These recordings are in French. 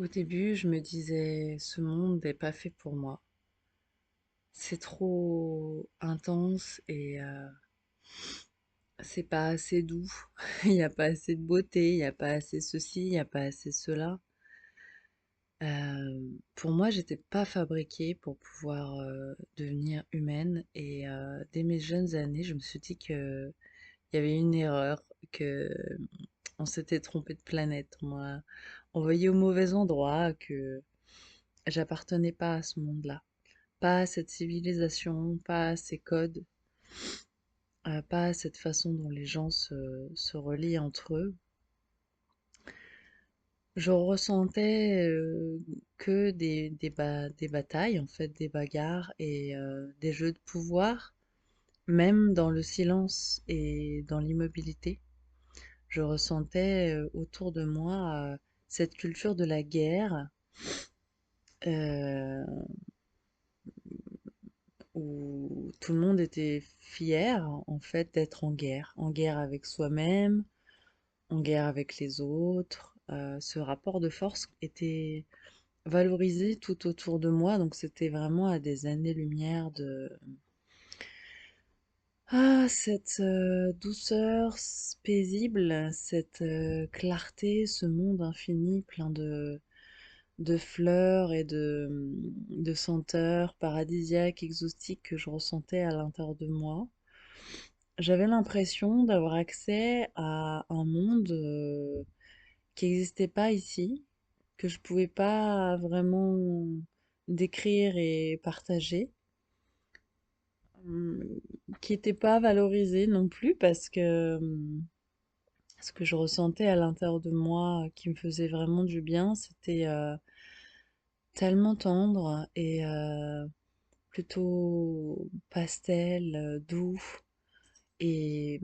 Au début, je me disais, ce monde n'est pas fait pour moi. C'est trop intense et c'est pas assez doux. Il n'y a pas assez de beauté, il n'y a pas assez ceci, il n'y a pas assez cela. Pour moi, j'étais pas fabriquée pour pouvoir devenir humaine et dès mes jeunes années, je me suis dit que il y avait une erreur, que on s'était trompé de planète. On m'a envoyé au mauvais endroit, que j'appartenais pas à ce monde-là. Pas à cette civilisation, pas à ces codes, pas à cette façon dont les gens se relient entre eux. Je ressentais que des batailles, en fait, des bagarres et des jeux de pouvoir, même dans le silence et dans l'immobilité. Je ressentais autour de moi cette culture de la guerre, euh, où tout le monde était fier, en fait, d'être en guerre avec soi-même, en guerre avec les autres. Ce rapport de force était valorisé tout autour de moi, donc c'était vraiment à des années-lumière de cette douceur paisible, cette clarté, ce monde infini plein de fleurs et de senteurs paradisiaques, exotiques que je ressentais à l'intérieur de moi. J'avais l'impression d'avoir accès à un monde qui n'existait pas ici, que je pouvais pas vraiment décrire et partager, hum, qui n'était pas valorisé non plus parce que ce que je ressentais à l'intérieur de moi qui me faisait vraiment du bien, c'était tellement tendre et plutôt pastel, doux. Et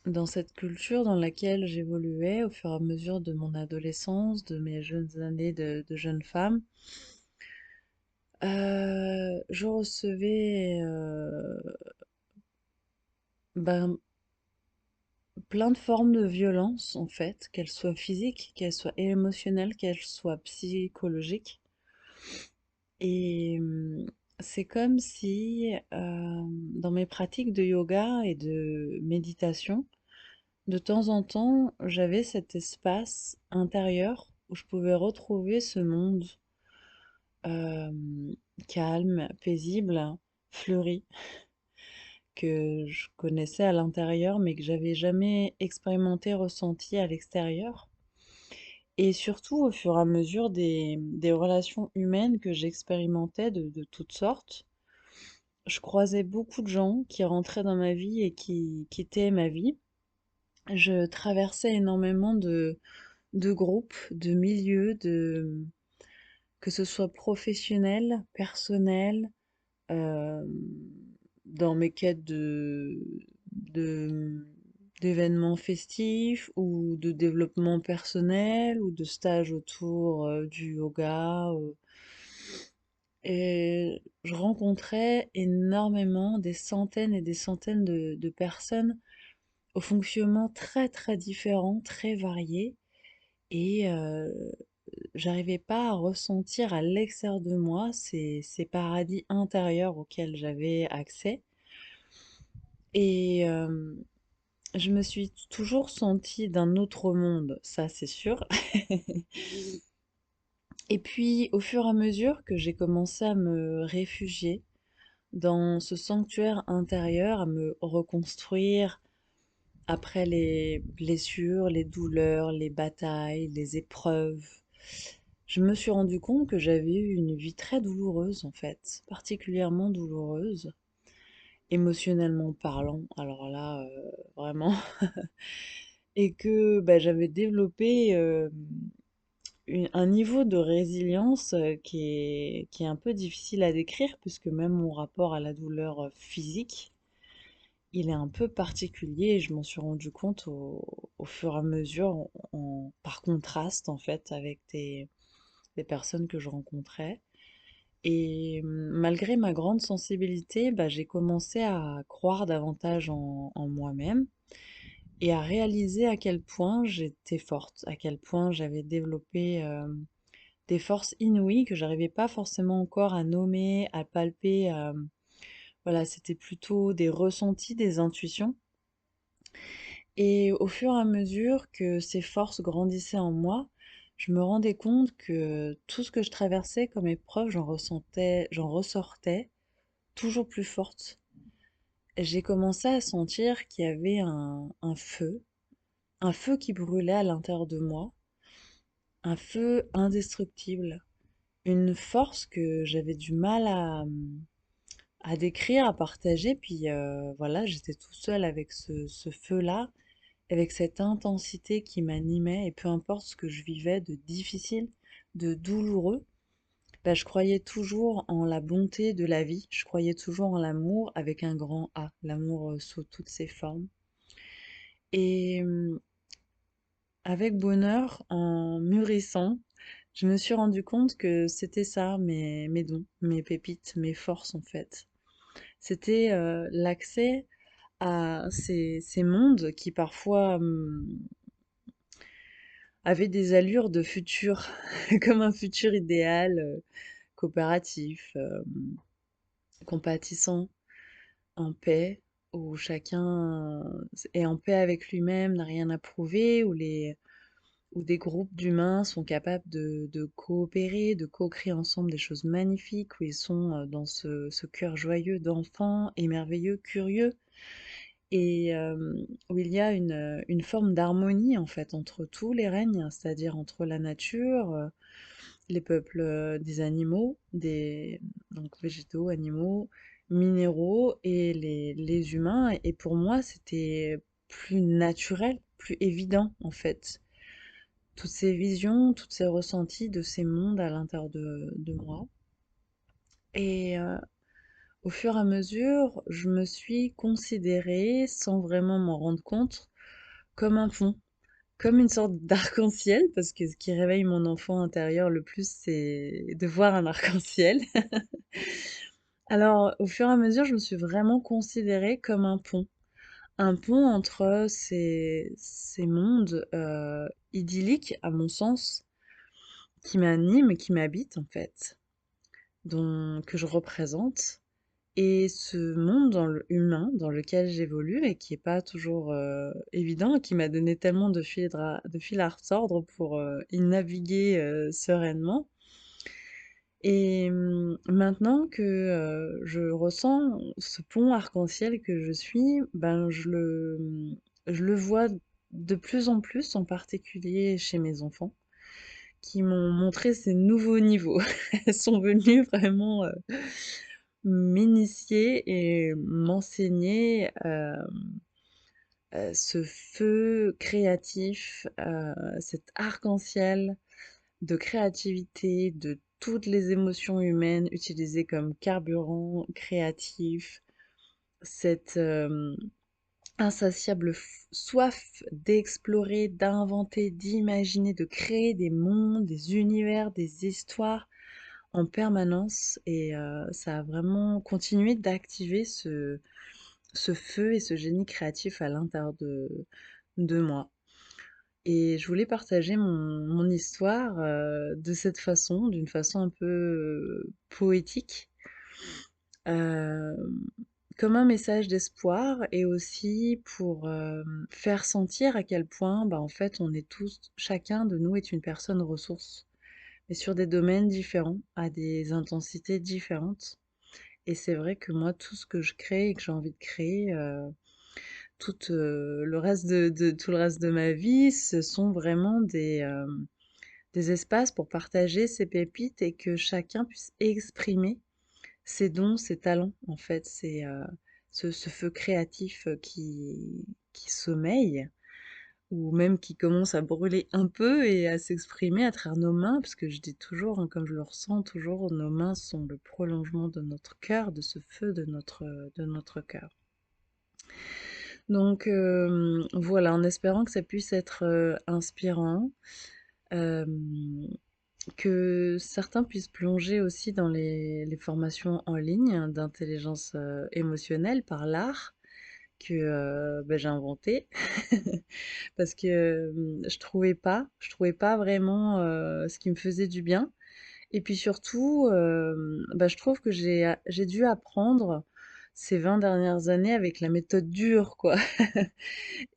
dans cette culture dans laquelle j'évoluais au fur et à mesure de mon adolescence, de mes jeunes années de jeune femme, je recevais ben, plein de formes de violence, en fait, qu'elles soient physiques, qu'elles soient émotionnelles, qu'elles soient psychologiques. Et c'est comme si, dans mes pratiques de yoga et de méditation, de temps en temps, j'avais cet espace intérieur où je pouvais retrouver ce monde calme, paisible, fleuri, que je connaissais à l'intérieur, mais que j'avais jamais expérimenté, ressenti à l'extérieur. Et surtout, au fur et à mesure des relations humaines que j'expérimentais de toutes sortes, je croisais beaucoup de gens qui rentraient dans ma vie et qui quittaient ma vie. Je traversais énormément de groupes, de milieux, que ce soit professionnel, personnel, euh, dans mes quêtes de- d'événements festifs ou de développement personnel ou de stages autour du yoga. Et je rencontrais énormément des centaines et des centaines de personnes au fonctionnement très très différent, très varié. Et j'arrivais pas à ressentir à l'extérieur de moi ces paradis intérieurs auxquels j'avais accès. Et je me suis toujours sentie d'un autre monde, ça c'est sûr. Et puis au fur et à mesure que j'ai commencé à me réfugier dans ce sanctuaire intérieur, à me reconstruire après les blessures, les douleurs, les batailles, les épreuves, je me suis rendu compte que j'avais eu une vie très douloureuse en fait, particulièrement douloureuse, émotionnellement parlant. Alors là, vraiment, et que bah, j'avais développé un niveau de résilience qui est un peu difficile à décrire, puisque même mon rapport à la douleur physique, il est un peu particulier et je m'en suis rendu compte au fur et à mesure, par contraste en fait avec des personnes que je rencontrais. Et malgré ma grande sensibilité, bah, j'ai commencé à croire davantage en moi-même et à réaliser à quel point j'étais forte, à quel point j'avais développé des forces inouïes que j'arrivais pas forcément encore à nommer, à palper. Voilà, c'était plutôt des ressentis, des intuitions. Et au fur et à mesure que ces forces grandissaient en moi, je me rendais compte que tout ce que je traversais comme épreuve, j'en ressortais toujours plus forte. Et j'ai commencé à sentir qu'il y avait un feu qui brûlait à l'intérieur de moi, un feu indestructible, une force que j'avais du mal à décrire, à partager. Puis voilà, j'étais tout seul avec ce feu-là, avec cette intensité qui m'animait, et peu importe ce que je vivais de difficile, de douloureux, bah, je croyais toujours en la bonté de la vie, je croyais toujours en l'amour avec un grand A, l'amour sous toutes ses formes. Et avec bonheur, en mûrissant, je me suis rendu compte que c'était ça, mes dons, mes pépites, mes forces en fait. C'était l'accès à ces mondes qui parfois avaient des allures de futur, comme un futur idéal, coopératif, compatissant, en paix, où chacun est en paix avec lui-même, n'a rien à prouver, où des groupes d'humains sont capables de coopérer, de co-créer ensemble des choses magnifiques, où ils sont dans ce cœur joyeux d'enfant, émerveilleux, curieux, et où il y a une forme d'harmonie en fait entre tous les règnes, c'est-à-dire entre la nature, les peuples des animaux, donc végétaux, animaux, minéraux et les humains. Et pour moi, c'était plus naturel, plus évident en fait. Toutes ces visions, tous ces ressentis de ces mondes à l'intérieur de moi. Et au fur et à mesure, je me suis considérée, sans vraiment m'en rendre compte, comme un pont, comme une sorte d'arc-en-ciel, parce que ce qui réveille mon enfant intérieur le plus, c'est de voir un arc-en-ciel. Alors, au fur et à mesure, je me suis vraiment considérée comme un pont entre ces mondes idylliques, à mon sens, qui m'animent, qui m'habitent en fait, que je représente. Et ce monde humain dans lequel j'évolue et qui est pas toujours évident, et qui m'a donné tellement de fil à retordre pour y naviguer sereinement. Et maintenant que je ressens ce pont arc-en-ciel que je suis, ben je le vois de plus en plus, en particulier chez mes enfants, qui m'ont montré ces nouveaux niveaux. Elles sont venues vraiment m'initier et m'enseigner ce feu créatif, cet arc-en-ciel de créativité, de toutes les émotions humaines utilisées comme carburant créatif, cette insatiable soif d'explorer, d'inventer, d'imaginer, de créer des mondes, des univers, des histoires en permanence. Et ça a vraiment continué d'activer ce feu et ce génie créatif à l'intérieur de moi. Et je voulais partager mon histoire de cette façon, d'une façon un peu poétique, euh, comme un message d'espoir, et aussi pour faire sentir à quel point, bah, en fait, on est tous, chacun de nous est une personne ressource, mais sur des domaines différents, à des intensités différentes. Et c'est vrai que moi, tout ce que je crée et que j'ai envie de créer, tout le reste de ma vie, ce sont vraiment des espaces pour partager ses pépites et que chacun puisse exprimer ses dons, ses talents. En fait, c'est ce feu créatif qui sommeille ou même qui commence à brûler un peu et à s'exprimer à travers nos mains, parce que je dis toujours, hein, comme je le ressens toujours, nos mains sont le prolongement de notre cœur, de ce feu de notre cœur. Donc voilà, en espérant que ça puisse être inspirant, euh, que certains puissent plonger aussi dans les formations en ligne d'intelligence émotionnelle par l'art, bah, j'ai inventé parce que, je trouvais pas vraiment, ce qui me faisait du bien et puis surtout, bah, je trouve que j'ai dû apprendre ces 20 dernières années avec la méthode dure, quoi.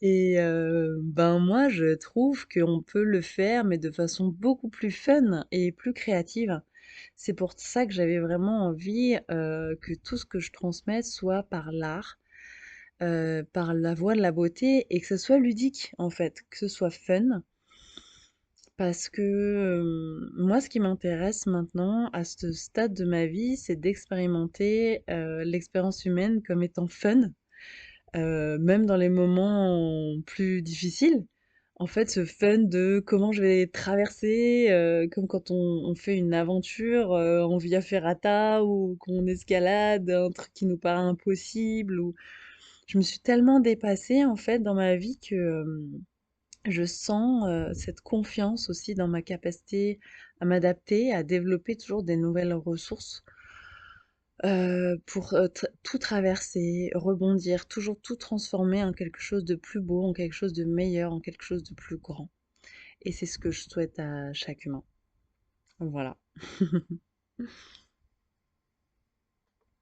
Et ben, moi, je trouve qu'on peut le faire, mais de façon beaucoup plus fun et plus créative. C'est pour ça que j'avais vraiment envie, que tout ce que je transmette soit par l'art, par la voie de la beauté et que ce soit ludique, en fait, que ce soit fun. Parce que, moi, ce qui m'intéresse maintenant, à ce stade de ma vie, c'est d'expérimenter, l'expérience humaine comme étant fun. Même dans les moments plus difficiles. En fait, ce fun de comment je vais traverser, comme quand on fait une aventure, en via ferrata ou qu'on escalade un truc qui nous paraît impossible ou je me suis tellement dépassée, en fait, dans ma vie que, je sens, cette confiance aussi dans ma capacité à m'adapter, à développer toujours des nouvelles ressources. Pour, tout traverser, rebondir, toujours tout transformer en quelque chose de plus beau, en quelque chose de meilleur, en quelque chose de plus grand et c'est ce que je souhaite à chaque humain. Voilà.